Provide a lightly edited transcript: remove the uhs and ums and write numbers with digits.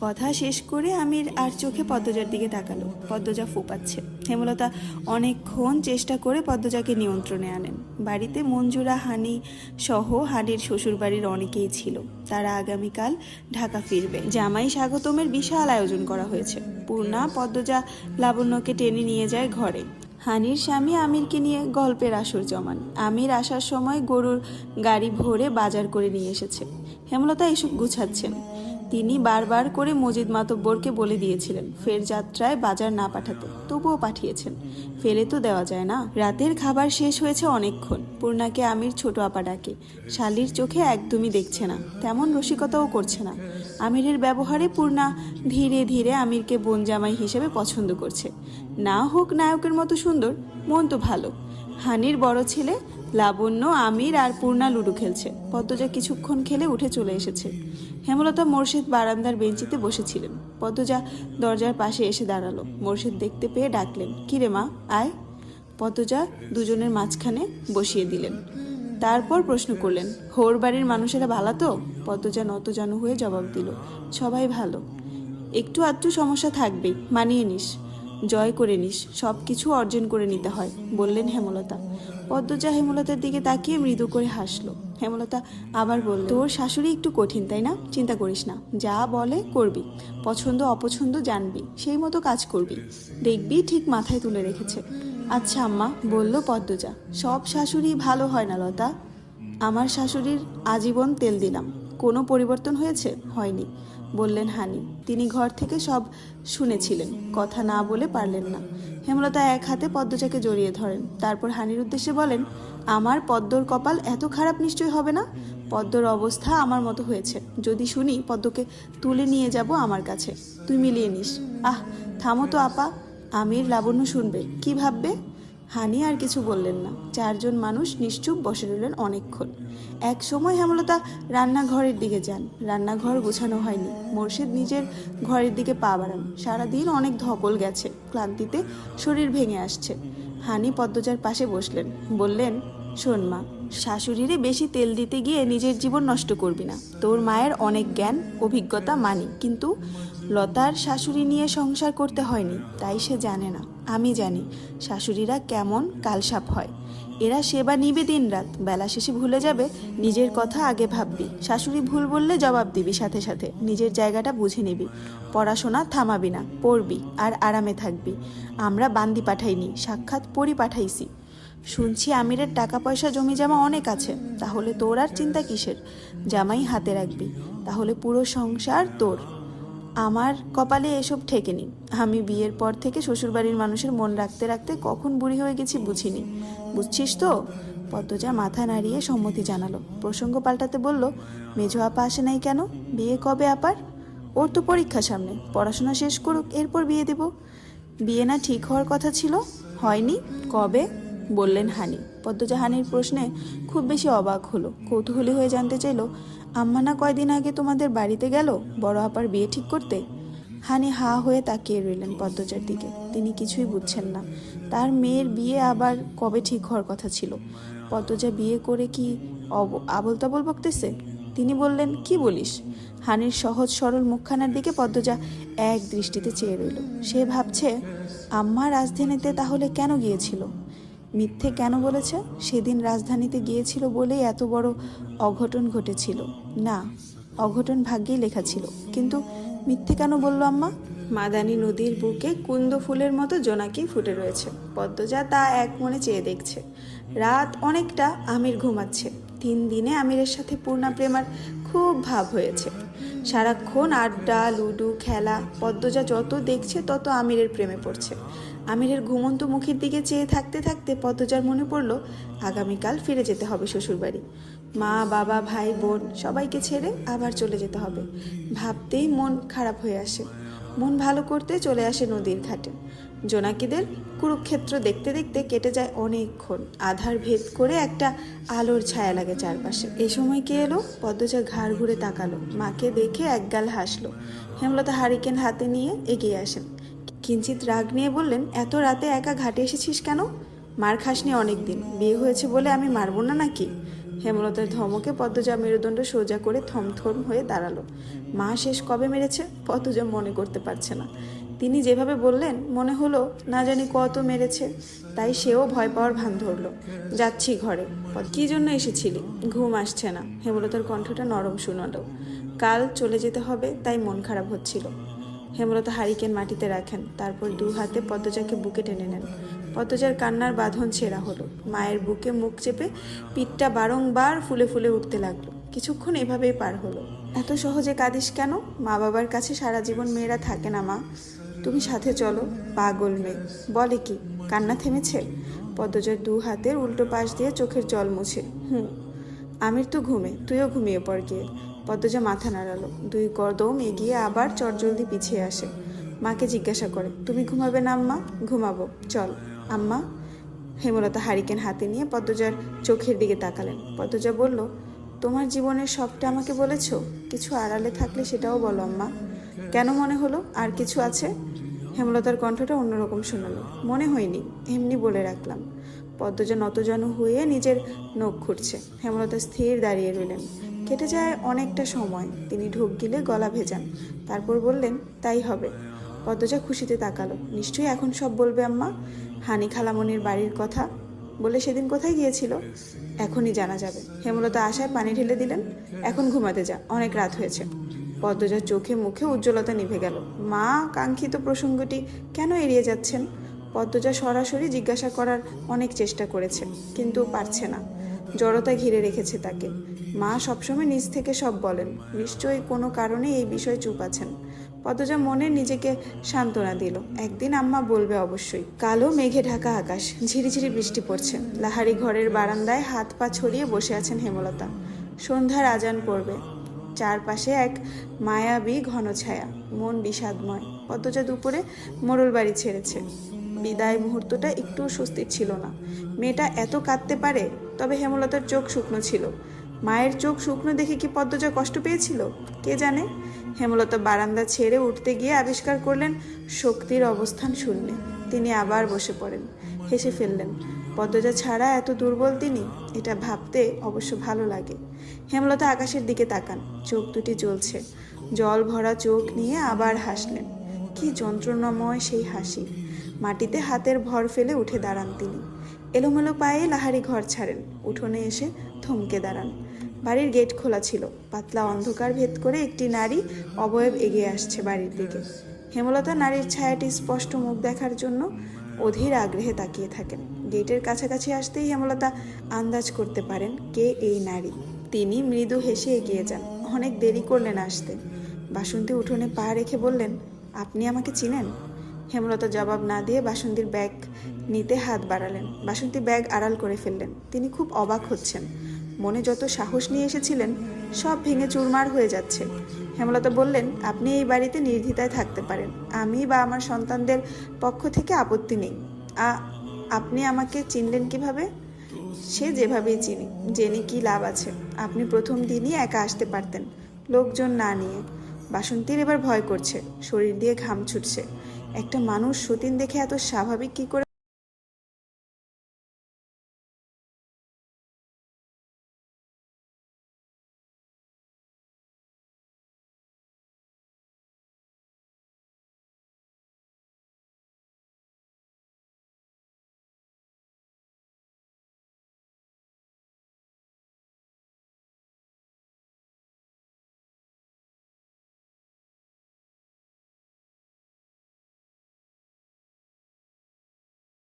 কথা শেষ করে আমির আর চোখে পদ্মজার দিকে তাকালো। পদ্মজা ফোপাচ্ছে। হেমলতা অনেকক্ষণ চেষ্টা করে পদ্মজাকে নিয়ন্ত্রণে আনেন। বাড়িতে মঞ্জুরা, হানি সহ হানির শ্বশুরবাড়ির অনেকেই ছিল। তারা আগামীকাল ঢাকা ফিরবে। জামাই স্বাগতমের বিশাল আয়োজন করা হয়েছে। পূর্ণা, পদ্মজা, লাবণ্যকে টেনে নিয়ে যায় ঘরে। হানির স্বামী আমিরকে নিয়ে গল্পের আসর জমান। আমির আসার সময় গরুর গাড়ি ভরে বাজার করে নিয়ে এসেছে। হেমলতা এসব গুছাচ্ছেন। তিনি বারবার করে মজিদ মাতব্বরকে বলে দিয়েছিলেন ফের যাত্রায় বাজার না পাঠাতে, তবুও পাঠিয়েছেন। ফেলে তো দেওয়া যায় না। রাতের খাবার শেষ হয়েছে অনেকক্ষণ। পূর্ণাকে আমির ছোট আপা ডাকে। শালির চোখে একদমই দেখছে না, তেমন রসিকতাও করছে না। আমিরের ব্যবহারে পূর্ণা ধীরে ধীরে আমিরকে বোন জামাই হিসেবে পছন্দ করছে। না হোক নায়কের মতো সুন্দর, মন তো ভালো। হানির বড় ছেলে লাবণ্য, আমির আর পূর্ণা লুডো খেলছে। পদ্মজা কিছুক্ষণ খেলে উঠে চলে এসেছে। হেমলতা মোর্শেদ বারান্দার বেঞ্চিতে বসেছিলেন। পদ্মজা দরজার পাশে এসে দাঁড়ালো। মোর্শেদ দেখতে পেয়ে ডাকলেন, কিরে মা, আয়। পদ্মজা দুজনের মাঝখানে বসিয়ে দিলেন। তারপর প্রশ্ন করলেন, হোর বাড়ির মানুষেরা ভালো তো? পদ্মজা নতজানু হয়ে জবাব দিল, সবাই ভালো। একটু আধটু সমস্যা থাকবেই, মানিয়ে নিস, জয় করে নিস, সব কিছু অর্জন করে নিতে হয়, বললেন হেমলতা। পদ্মজা হেমলতার দিকে তাকিয়ে মৃদু করে হাসলো। হেমলতা আবার বলল, তোর শাশুড়ি একটু কঠিন তাই না? চিন্তা করিস না, যা বলে করবি, পছন্দ অপছন্দ জানবি, সেই মতো কাজ করবি, দেখবি ঠিক মাথায় তুলে রেখেছে। আচ্ছা আম্মা, বলল পদ্মজা। সব শাশুড়ি ভালো হয় না লতা। আমার শাশুড়ির আজীবন তেল দিলাম, কোনো পরিবর্তন হয়েছে? হয়নি, বললেন হানি। তিনি ঘর থেকে সব শুনেছিলেন, কথা না বলে পারলেন না। হেমলতা এক হাতে পদ্মজাকে জড়িয়ে ধরেন। তারপর হানির উদ্দেশ্যে বলেন, আমার পদ্মর কপাল এত খারাপ নিশ্চয়ই হবে না। পদ্মর অবস্থা আমার মতো হয়েছে। যদি শুনি পদ্মকে তুলে নিয়ে যাব আমার কাছে, তুই মিলিয়ে নিস। আহ থামো তো আপা, আমির লাবণ্য শুনবে, কি ভাববে? হানি আর কিছু বললেন না। চারজন মানুষ নিশ্চুপ বসে রইলেন অনেকক্ষণ। এক সময় হেমলতা রান্নাঘরের দিকে যান। রান্নাঘর গোছানো হয়নি। মোর্শেদ নিজের ঘরের দিকে পা বাড়ান। সারাদিন অনেক ধকল গেছে, ক্লান্তিতে শরীর ভেঙে আসছে। হানি পদ্মজার পাশে বসলেন, বললেন, শোন মা, শাশুড়িরে বেশি তেল দিতে গিয়ে নিজের জীবন নষ্ট করবি না। তোর মায়ের অনেক জ্ঞান অভিজ্ঞতা মানি, কিন্তু লতার শাশুড়ি নিয়ে সংসার করতে হয়নি, তাই সে জানে না। আমি জানি শাশুড়িরা কেমন কালসাপ হয়। এরা সেবা নিবে দিন রাত, বেলা শেষে ভুলে যাবে। নিজের কথা আগে ভাববি, শাশুড়ি ভুল বললে জবাব দিবি, সাথে সাথে নিজের জায়গাটা বুঝে নিবি। পড়াশোনা থামাবি না, পড়বি আর আরামে থাকবি। আমরা বান্দি পাঠাইনি, সাক্ষাৎ পরি পাঠাইছি। শুনছি আমিরের টাকা পয়সা জমি জমা অনেক আছে, তাহলে তোর আর চিন্তা কিসের? জামাই হাতে রাখবি, তাহলে পুরো সংসার তোর। আমার কপালে এসব ঠেকেনি। আমি বিয়ের পর থেকে শ্বশুরবাড়ির মানুষের মন রাখতে রাখতে কখন বুড়ি হয়ে গেছি বুঝিনি। বুঝছিস তো? পদ্মজা মাথা নাড়িয়ে সম্মতি জানালো। প্রসঙ্গ পাল্টাতে বলল, মেজো আপা আসে নাই কেন? বিয়ে কবে আপার? ওর তো পরীক্ষা সামনে, পড়াশোনা শেষ করুক, এরপর বিয়ে দেব। বিয়ে না ঠিক হওয়ার কথা ছিল? হয়নি? কবে? বললেন হানি। পদ্মজা হানির প্রশ্নে খুব বেশি অবাক হলো। কৌতূহলী হয়ে জানতে চাইল, আম্মা না কয়দিন আগে তোমাদের বাড়িতে গেল বড় আপার বিয়ে ঠিক করতে? হানি হা হয়ে তাকিয়ে রইলেন পদ্মজার দিকে। তিনি কিছুই বুঝছেন না। তার মেয়ের বিয়ে আবার কবে ঠিক হওয়ার কথা ছিল? পদ্মজা বিয়ে করে কি আবল তাবল বকতেছে? তিনি বললেন, কি বলিস? হানির সহজ সরল মুখখানার দিকে পদ্মজা এক দৃষ্টিতে চেয়ে রইল। সে ভাবছে, আম্মা রাজধানীতে তাহলে কেন গিয়েছিল? মিথ্যে কেন বলেছে? সেদিন রাজধানীতে গিয়েছিল বলেই এত বড় অঘটন ঘটেছিল? না, অঘটন ভাগ্যেই লেখা ছিল, কিন্তু মিথ্যে কেন বলল আম্মা? মাদানী নদীর বুকে কুন্দ ফুলের মতো জোনাকি ফুটে রয়েছে। পদ্মজা তা এক মনে চেয়ে দেখছে। রাত অনেকটা, আমির ঘুমাচ্ছে। 3 দিনে আমিরের সাথে পূর্ণা প্রেমার খুব ভাব হয়েছে। সারাক্ষণ আড্ডা, লুডু খেলা। পদ্মজা যত দেখছে তত আমিরের প্রেমে পড়ছে। আমিরের ঘুমন্ত মুখের দিকে চেয়ে থাকতে থাকতে পদ্মজার মনে পড়ল, আগামীকাল ফিরে যেতে হবে শ্বশুরবাড়ি। মা বাবা ভাই বোন সবাইকে ছেড়ে আবার চলে যেতে হবে। ভাবতেই মন খারাপ হয়ে আসে। মন ভালো করতে চলে আসে নদীর ঘাটে। জোনাকিদের কুরুক্ষেত্র দেখতে দেখতে কেটে যায় অনেকক্ষণ। আধার ভেদ করে একটা আলোর ছায়া লাগে চারপাশে। এই সময় কে এলো? পদ্মজা ঘাড় ঘুরে তাকালো। মাকে দেখে একগাল হাসলো। হেমলতা হারিকেন হাতে নিয়ে এগিয়ে আসেন। কিঞ্চিত রাগ নিয়ে বললেন, এত রাতে একা ঘাটে এসেছিস কেন? মার খাসনি অনেক দিন, বিয়ে হয়েছে বলে আমি মারব না নাকি? হেমলতার ধমকে পদ্মজা মেরুদণ্ড সোজা করে থমথম হয়ে দাঁড়ালো। মা শেষ কবে মেরেছে পদ্মজা মনে করতে পারছে না। তিনি যেভাবে বললেন মনে হলো না জানি কত মেরেছে। তাই সেও ভয় পাওয়ার ভান ধরল। যাচ্ছি ঘরে। কী জন্য এসেছিলি? ঘুম আসছে না। হেমলতার কণ্ঠটা নরম শোনালো। কাল চলে যেতে হবে, তাই মন খারাপ হচ্ছিল। হেমলতা হারিকেন মাটিতে রাখেন, তারপর দু হাতে পদ্মজাকে বুকে টেনে নেন। পদ্মজার কান্নার বাঁধন ছেঁড়া হলো। মায়ের বুকে মুখ চেপে পিঠটা বারংবার ফুলে ফুলে উঠতে লাগলো। কিছুক্ষণ এভাবেই পার হলো। এত সহজে কাঁদিস কেন? মা বাবার কাছে সারা জীবন মেয়েরা থাকে না মা। তুমি সাথে চলো। পাগল মেয়ে। বলে কি? কান্না থেমেছে? পদ্মজার দু হাতের উল্টো পাশ দিয়ে চোখের জল মুছে। আমির তো ঘুমে, তুইও ঘুমিয়ে পড় গিয়ে। পদ্মজা মাথা নাড়ালো। দুই কদম এগিয়ে আবার চটজলদি পিছিয়ে আসে। মাকে জিজ্ঞাসা করে, তুমি ঘুমাবে না আম্মা? ঘুমাবো, চল। আম্মা? হেমলতা হারিকেন হাতে নিয়ে পদ্মজার চোখের দিকে তাকালেন। পদ্মজা বলল, তোমার জীবনের সবটা আমাকে বলেছ? কিছু আড়ালে থাকলে সেটাও বলো আম্মা। কেন মনে হলো আর কিছু আছে? হেমলতার কণ্ঠটা অন্যরকম শোনালো। মনে হয়নি, এমনি বলে রাখলাম। পদ্মজা নতজানু হয়ে নিজের নখ খুঁড়ছে। হেমলতা স্থির দাঁড়িয়ে রইলেন। কেটে যায় অনেকটা সময়। তিনি ঢোক গিলে গলা ভেজান। তারপর বললেন, তাই হবে। পদ্মজা খুশিতে তাকালো। নিশ্চয়ই এখন সব বলবে আম্মা। হানি খালামণির বাড়ির কথা বলে সেদিন কোথায় গিয়েছিল? এখনই জানা যাবে। হেমলতা আশায় পানি ঢেলে দিলেন। এখন ঘুমাতে যা, অনেক রাত হয়েছে। পদ্মজার চোখে মুখে উজ্জ্বলতা নিভে গেল। মা কাঙ্ক্ষিত প্রসঙ্গটি কেন এড়িয়ে যাচ্ছেন? পদ্মজা সরাসরি জিজ্ঞাসা করার অনেক চেষ্টা করেছে, কিন্তু পারছে না। জড়তা ঘিরে রেখেছে তাকে। মা সবসময় নিজ থেকে সব বলেন। নিশ্চয়ই কোনো কারণে এই বিষয়ে চুপ আছেন। পদ্মজা মনে নিজেকে সান্ত্বনা দিল, একদিন আম্মা বলবে অবশ্যই। কালো মেঘে ঢাকা আকাশ, ঝিরিঝিরি বৃষ্টি পড়ছে। লাহারি ঘরের বারান্দায় হাত পা ছড়িয়ে বসে আছেন হেমলতা। সন্ধ্যার আজান পড়বে। চারপাশে এক মায়াবী ঘন ছায়া। মন বিষাদময়। পদ্মজা দুপুরে মোড়ল বাড়ি ছেড়েছে। বিদায় মুহূর্তটা একটু স্বস্তির ছিল না। মেয়েটা এত কাঁদতে পারে? তবে হেমলতার চোখ শুকনো ছিল। মায়ের চোখ শুকনো দেখে কি পদ্মজা কষ্ট পেয়েছিল? কে জানে। হেমলতা বারান্দা ছেড়ে উঠতে গিয়ে আবিষ্কার করলেন শক্তির অবস্থান শূন্যে। তিনি আবার বসে পড়েন। হেসে ফেললেন। পদ্মজা ছাড়া এত দুর্বল তিনি? এটা ভাবতে অবশ্য ভালো লাগে। হেমলতা আকাশের দিকে তাকান। চোখ দুটি জ্বলছে। জল ভরা চোখ নিয়ে আবার হাসলেন। কি যন্ত্রণাময় সেই হাসি। মাটিতে হাতের ভর ফেলে উঠে দাঁড়ান তিনি। এলোমেলো পায়ে লাহারি ঘর ছাড়েন। উঠোনে এসে থমকে দাঁড়ান। বাড়ির গেট খোলা ছিল। পাতলা অন্ধকার ভেদ করে একটি নারী অবয়ব এগিয়ে আসছে বাড়ির দিকে। হেমলতা নারীর ছায়াটি স্পষ্ট মুখ দেখার জন্য অধীর আগ্রহে তাকিয়ে থাকেন। গেটের কাছাকাছি আসতেই হেমলতা আন্দাজ করতে পারেন কে এই নারী। তিনি মৃদু হেসে এগিয়ে যান। অনেক দেরি করলেন আসতে। বাসন্তী উঠোনে পা রেখে বললেন, আপনি আমাকে চিনেন? হেমলতা জবাব না দিয়ে বাসন্তীর ব্যাগ নিতে হাত বাড়ালেন। বাসন্তী ব্যাগ আড়াল করে ফেললেন। তিনি খুব অবাক হচ্ছেন। মনে যত সাহস নিয়ে এসেছিলেন সব ভেঙে চুরমার হয়ে যাচ্ছে। হেমলতা বললেন, আপনি এই বাড়িতে নির্দ্বিধায় থাকতে পারেন। আমি বা আমার সন্তানদের পক্ষ থেকে আপত্তি নেই। আপনি আমাকে চিনলেন কিভাবে? সে যেভাবেই চিনি। জেনে কি লাভ আছে? আপনি প্রথম দিনই একা আসতে পারতেন, লোকজন না নিয়ে। বাসন্তীর এবার ভয় করছে। শরীর দিয়ে ঘাম ছুটছে। একটা মানুষ সতীন দেখে এত স্বাভাবিক কি করে